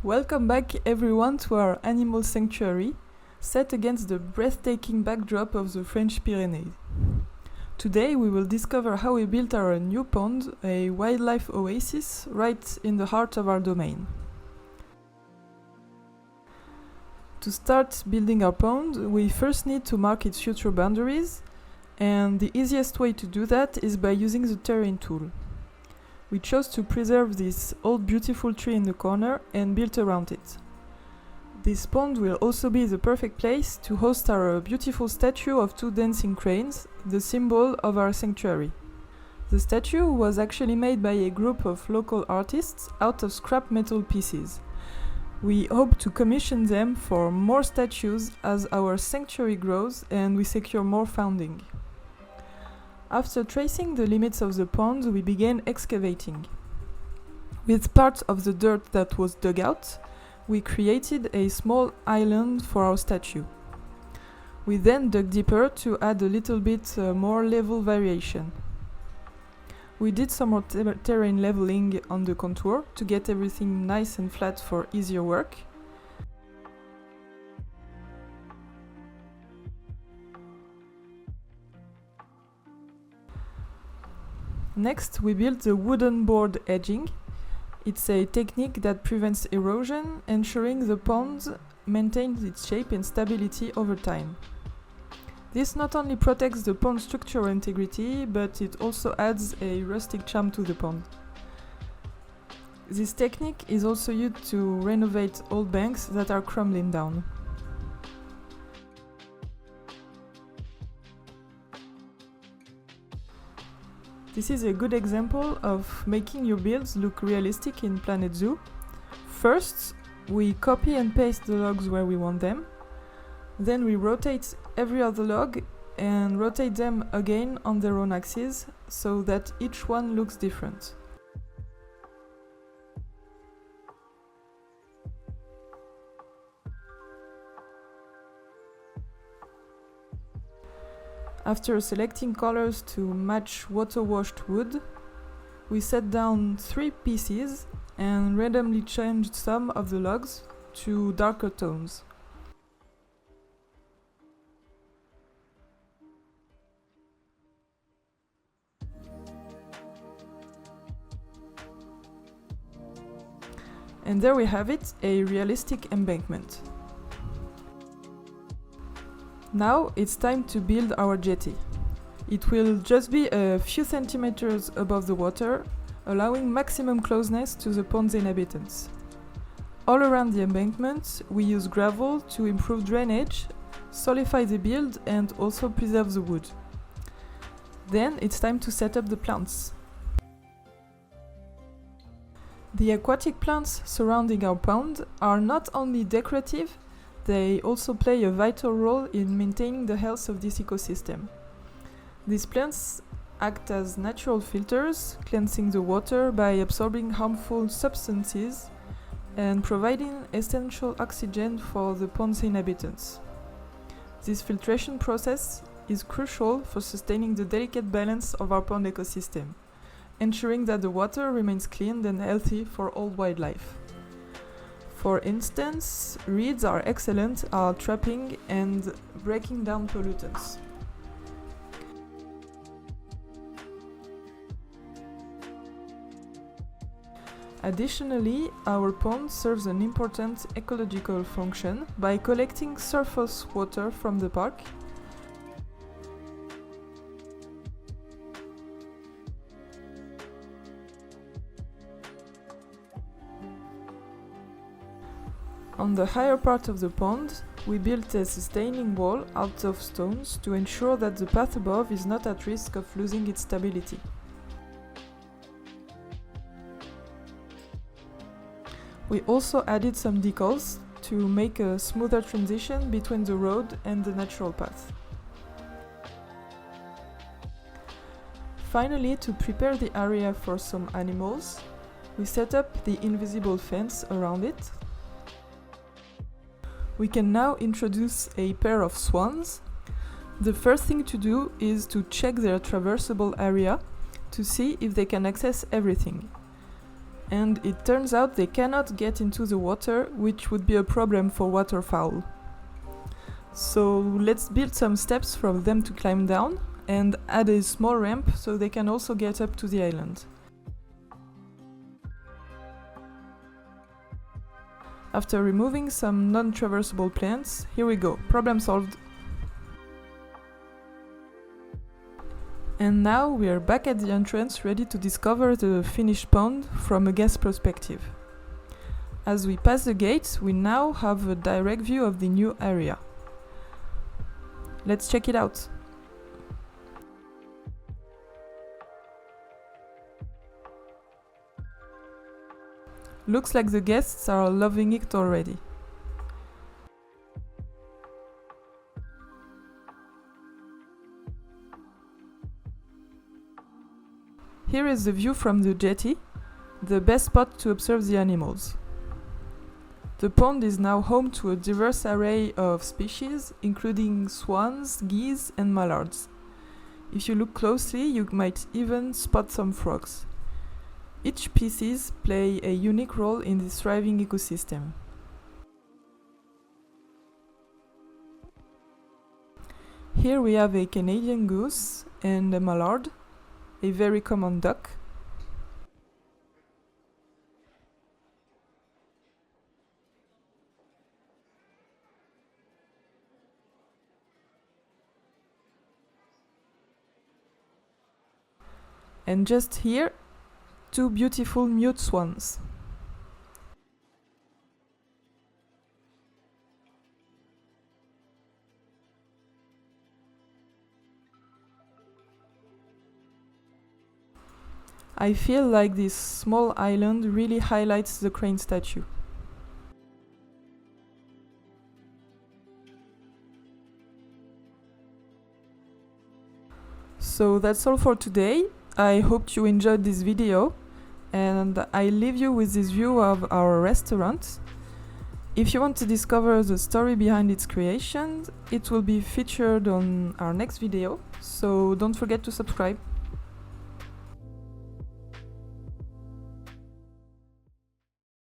Welcome back everyone to our animal sanctuary, set against the breathtaking backdrop of the French Pyrenees. Today we will discover how we built our new pond, a wildlife oasis, right in the heart of our domain. To start building our pond, we first need to mark its future boundaries, and the easiest way to do that is by using the terrain tool. We chose to preserve this old beautiful tree in the corner and built around it. This pond will also be the perfect place to host our beautiful statue of two dancing cranes, the symbol of our sanctuary. The statue was actually made by a group of local artists out of scrap metal pieces. We hope to commission them for more statues as our sanctuary grows and we secure more funding. After tracing the limits of the pond, we began excavating. With part of the dirt that was dug out, we created a small island for our statue. We then dug deeper to add a little bit more level variation. We did some more terrain leveling on the contour to get everything nice and flat for easier work. Next, we built the wooden board edging. It's a technique that prevents erosion, ensuring the pond maintains its shape and stability over time. This not only protects the pond's structural integrity, but it also adds a rustic charm to the pond. This technique is also used to renovate old banks that are crumbling down. This is a good example of making your builds look realistic in Planet Zoo. First, we copy and paste the logs where we want them. Then we rotate every other log and rotate them again on their own axis so that each one looks different. After selecting colors to match water-washed wood, we set down 3 pieces and randomly changed some of the logs to darker tones. And there we have it, a realistic embankment. Now it's time to build our jetty. It will just be a few centimeters above the water, allowing maximum closeness to the pond's inhabitants. All around the embankment, we use gravel to improve drainage, solidify the build and also preserve the wood. Then it's time to set up the plants. The aquatic plants surrounding our pond are not only decorative, they also play a vital role in maintaining the health of this ecosystem. These plants act as natural filters, cleansing the water by absorbing harmful substances and providing essential oxygen for the pond's inhabitants. This filtration process is crucial for sustaining the delicate balance of our pond ecosystem, ensuring that the water remains clean and healthy for all wildlife. For instance, reeds are excellent at trapping and breaking down pollutants. Additionally, our pond serves an important ecological function by collecting surface water from the park. On the higher part of the pond, we built a sustaining wall out of stones to ensure that the path above is not at risk of losing its stability. We also added some decals to make a smoother transition between the road and the natural path. Finally, to prepare the area for some animals, we set up the invisible fence around it. We can now introduce a pair of swans. The first thing to do is to check their traversable area to see if they can access everything. and it turns out they cannot get into the water, which would be a problem for waterfowl. So let's build some steps for them to climb down and add a small ramp so they can also get up to the island. After removing some non-traversable plants, here we go, problem solved. And now we are back at the entrance, ready to discover the finished pond from a guest perspective. As we pass the gate, we now have a direct view of the new area. Let's check it out. Looks like the guests are loving it already. Here is the view from the jetty, the best spot to observe the animals. The pond is now home to a diverse array of species, including swans, geese and mallards. If you look closely, you might even spot some frogs. Each species play a unique role in this thriving ecosystem. Here we have a Canadian goose and a mallard, a very common duck. And just here, two beautiful mute swans. I feel like this small island really highlights the crane statue. So that's all for today. I hope you enjoyed this video, and I leave you with this view of our restaurant. If you want to discover the story behind its creation, it will be featured on our next video, so don't forget to subscribe.